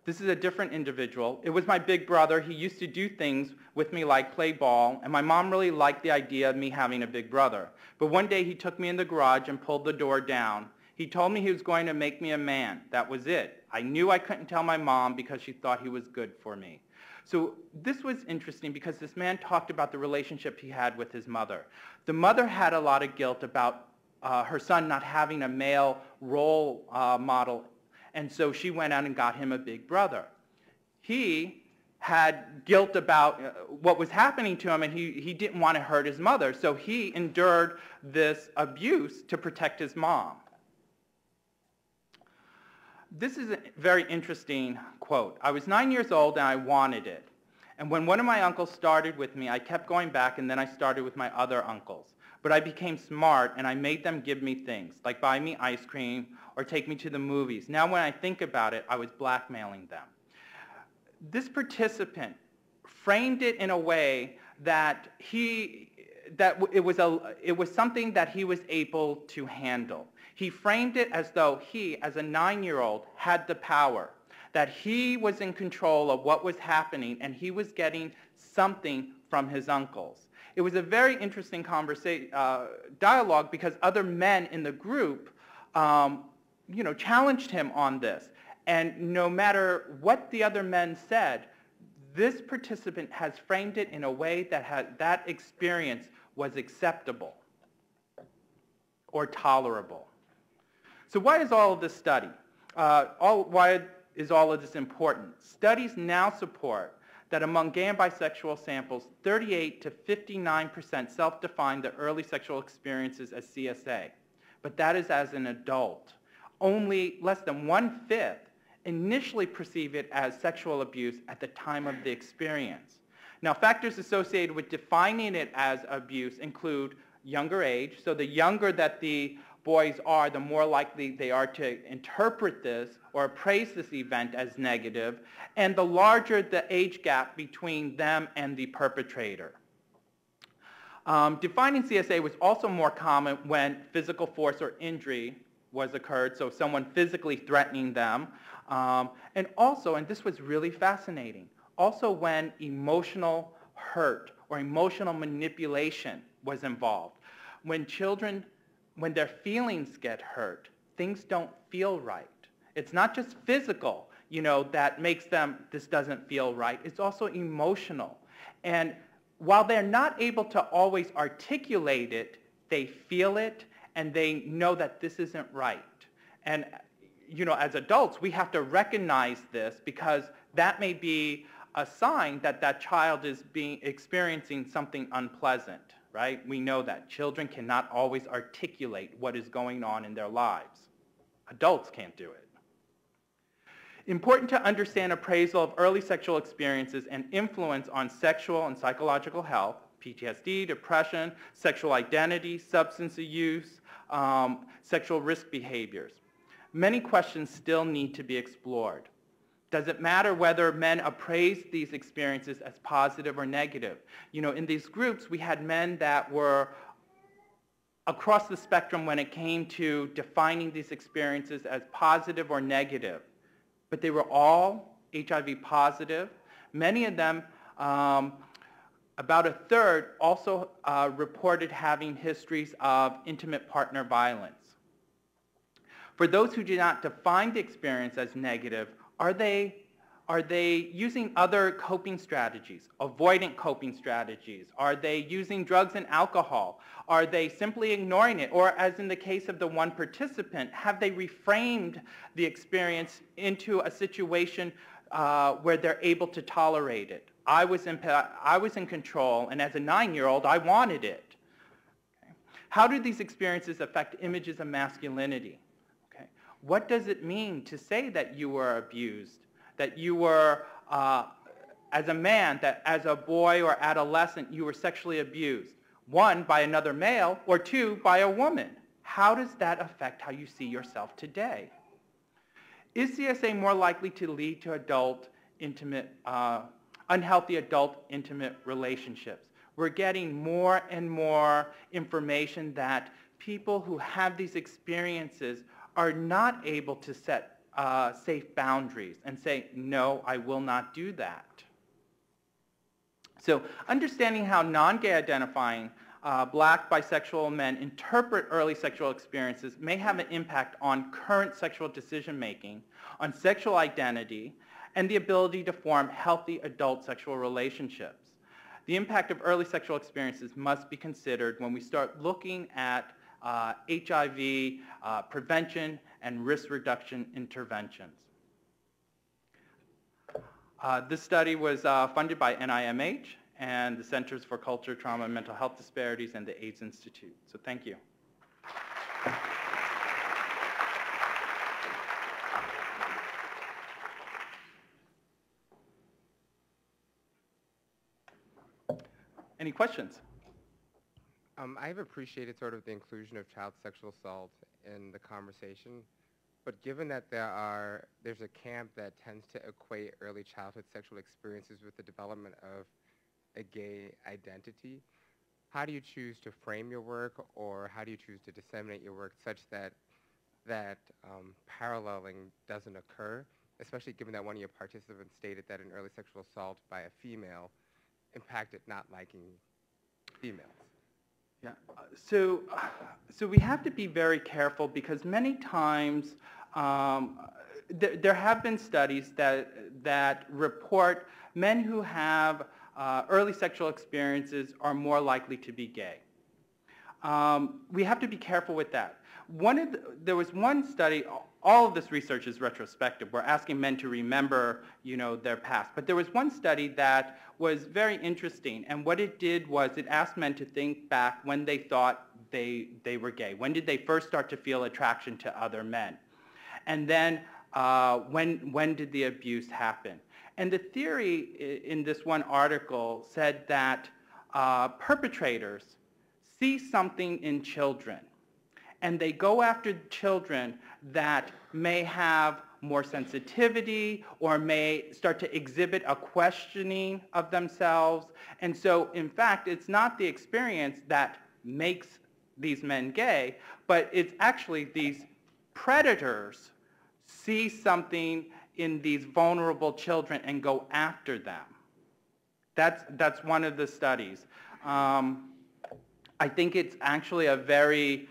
This is a different individual. It was my big brother. He used to do things with me like play ball, and my mom really liked the idea of me having a big brother. But one day he took me in the garage and pulled the door down. He told me he was going to make me a man. That was it. I knew I couldn't tell my mom because she thought he was good for me. So this was interesting because this man talked about the relationship he had with his mother. The mother had a lot of guilt about her son not having a male role model, and so she went out and got him a big brother. He had guilt about what was happening to him, and he didn't want to hurt his mother, so he endured this abuse to protect his mom. This is a very interesting quote. I was 9 years old and I wanted it. And when one of my uncles started with me, I kept going back, and then I started with my other uncles. But I became smart and I made them give me things, like buy me ice cream or take me to the movies. Now when I think about it, I was blackmailing them. This participant framed it in a way that it was something that he was able to handle. He framed it as though he, as a 9-year-old, had the power, that he was in control of what was happening and he was getting something from his uncles. It was a very interesting dialogue because other men in the group challenged him on this. And no matter what the other men said, this participant has framed it in a way that that experience was acceptable or tolerable. So why is all of this study? Why is all of this important? Studies now support that among gay and bisexual samples, 38 to 59% self-define their early sexual experiences as CSA. But that is as an adult. Only less than 1/5 initially perceive it as sexual abuse at the time of the experience. Now, factors associated with defining it as abuse include younger age. So the younger that the boys are, the more likely they are to interpret this or appraise this event as negative, and the larger the age gap between them and the perpetrator. Defining CSA was also more common when physical force or injury was occurred, so someone physically threatening them, and also, and this was really fascinating, also when emotional hurt or emotional manipulation was involved. When their feelings get hurt, things don't feel right. It's not just physical, that makes them, this doesn't feel right. It's also emotional. And while they're not able to always articulate it, they feel it and they know that this isn't right. And, as adults, we have to recognize this because that may be a sign that that child is experiencing something unpleasant. Right? We know that children cannot always articulate what is going on in their lives. Adults can't do it. Important to understand appraisal of early sexual experiences and influence on sexual and psychological health, PTSD, depression, sexual identity, substance use, sexual risk behaviors. Many questions still need to be explored. Does it matter whether men appraise these experiences as positive or negative? In these groups, we had men that were across the spectrum when it came to defining these experiences as positive or negative. But they were all HIV positive. Many of them, about a third, also reported having histories of intimate partner violence. For those who do not define the experience as negative, are they using other coping strategies, avoidant coping strategies? Are they using drugs and alcohol? Are they simply ignoring it? Or as in the case of the one participant, have they reframed the experience into a situation where they're able to tolerate it? I was in control, and as a 9-year-old, I wanted it. Okay. How do these experiences affect images of masculinity? What does it mean to say that you were abused, that you were, as a man, that as a boy or adolescent, you were sexually abused? 1, by another male, or 2, by a woman. How does that affect how you see yourself today? Is CSA more likely to lead to unhealthy adult intimate relationships? We're getting more and more information that people who have these experiences are not able to set safe boundaries and say, no, I will not do that. So understanding how non-gay identifying black bisexual men interpret early sexual experiences may have an impact on current sexual decision making, on sexual identity, and the ability to form healthy adult sexual relationships. The impact of early sexual experiences must be considered when we start looking at HIV prevention and risk reduction interventions. This study was funded by NIMH and the Centers for Culture, Trauma, and Mental Health Disparities and the AIDS Institute. So thank you. Any questions? I've appreciated sort of the inclusion of child sexual assault in the conversation, but given that there's a camp that tends to equate early childhood sexual experiences with the development of a gay identity, how do you choose to frame your work, or how do you choose to disseminate your work such that paralleling doesn't occur, especially given that one of your participants stated that an early sexual assault by a female impacted not liking females? Yeah, so we have to be very careful because many times there have been studies that report men who have early sexual experiences are more likely to be gay. We have to be careful with that. There was one study, all of this research is retrospective. We're asking men to remember, their past. But there was one study that was very interesting, and what it did was it asked men to think back when they thought they were gay. When did they first start to feel attraction to other men? And then when did the abuse happen? And the theory in this one article said that perpetrators see something in children, and they go after children that may have more sensitivity or may start to exhibit a questioning of themselves. And so, in fact, it's not the experience that makes these men gay, but it's actually these predators see something in these vulnerable children and go after them. That's one of the studies. I think it's actually a very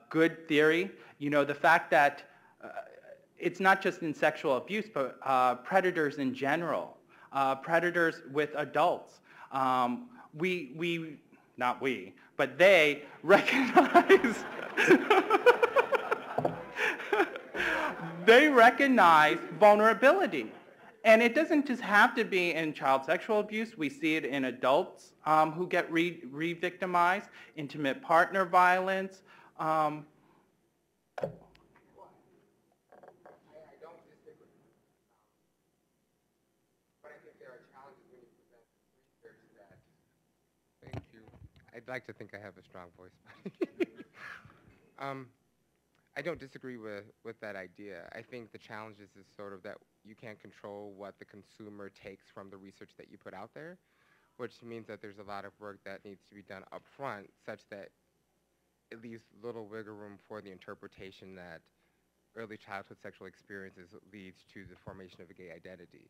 good theory. The fact that it's not just in sexual abuse, but predators in general, predators with adults. Not we, but they recognize they recognize vulnerability. And it doesn't just have to be in child sexual abuse. We see it in adults who get re-victimized, intimate partner violence. I don't disagree. But I think there are challenges when you present research that... Thank you. I'd like to think I have a strong voice. I don't disagree with that idea. I think the challenge is sort of that you can't control what the consumer takes from the research that you put out there, which means that there's a lot of work that needs to be done up front such that it leaves little wiggle room for the interpretation that early childhood sexual experiences leads to the formation of a gay identity.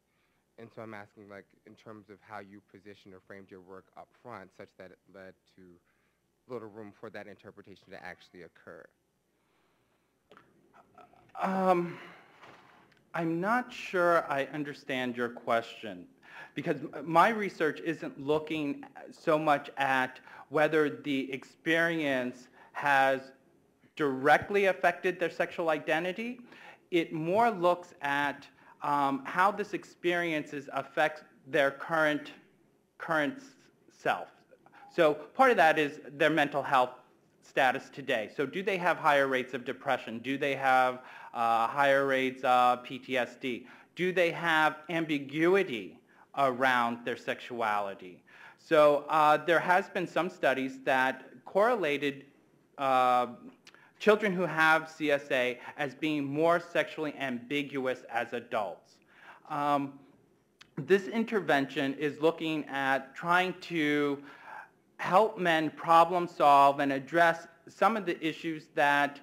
And so I'm asking, in terms of how you positioned or framed your work up front such that it led to little room for that interpretation to actually occur. I'm not sure I understand your question, because my research isn't looking so much at whether the experience has directly affected their sexual identity. It more looks at how this experience affects their current self. So part of that is their mental health status today. So do they have higher rates of depression? Do they have higher rates of PTSD? Do they have ambiguity around their sexuality? So there has been some studies that correlated children who have CSA as being more sexually ambiguous as adults. This intervention is looking at trying to help men problem solve and address some of the issues that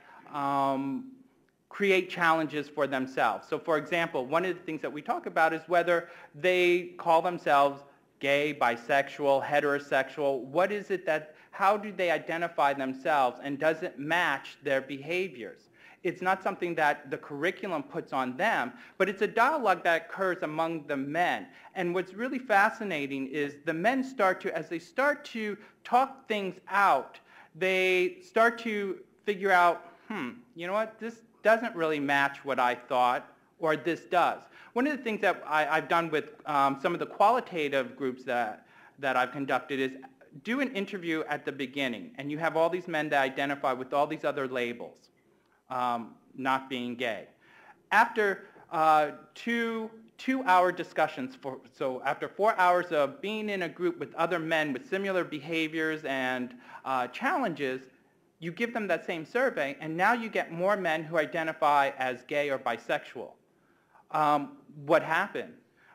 create challenges for themselves. So for example, one of the things that we talk about is whether they call themselves gay, bisexual, heterosexual. What is it that, how do they identify themselves, and does it match their behaviors? It's not something that the curriculum puts on them, but it's a dialogue that occurs among the men. And what's really fascinating is the men start to, as they start to talk things out, they start to figure out, you know what, this doesn't really match what I thought, or this does. One of the things that I've done with some of the qualitative groups that I've conducted is do an interview at the beginning, and you have all these men that identify with all these other labels, not being gay. After two-hour discussions, so after 4 hours of being in a group with other men with similar behaviors and challenges, you give them that same survey, and now you get more men who identify as gay or bisexual. What happened?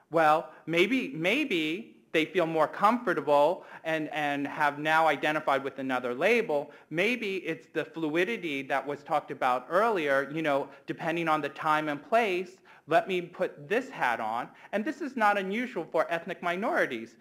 Well, maybe they feel more comfortable and have now identified with another label. Maybe it's the fluidity that was talked about earlier, you know, depending on the time and place, let me put this hat on. And this is not unusual for ethnic minorities.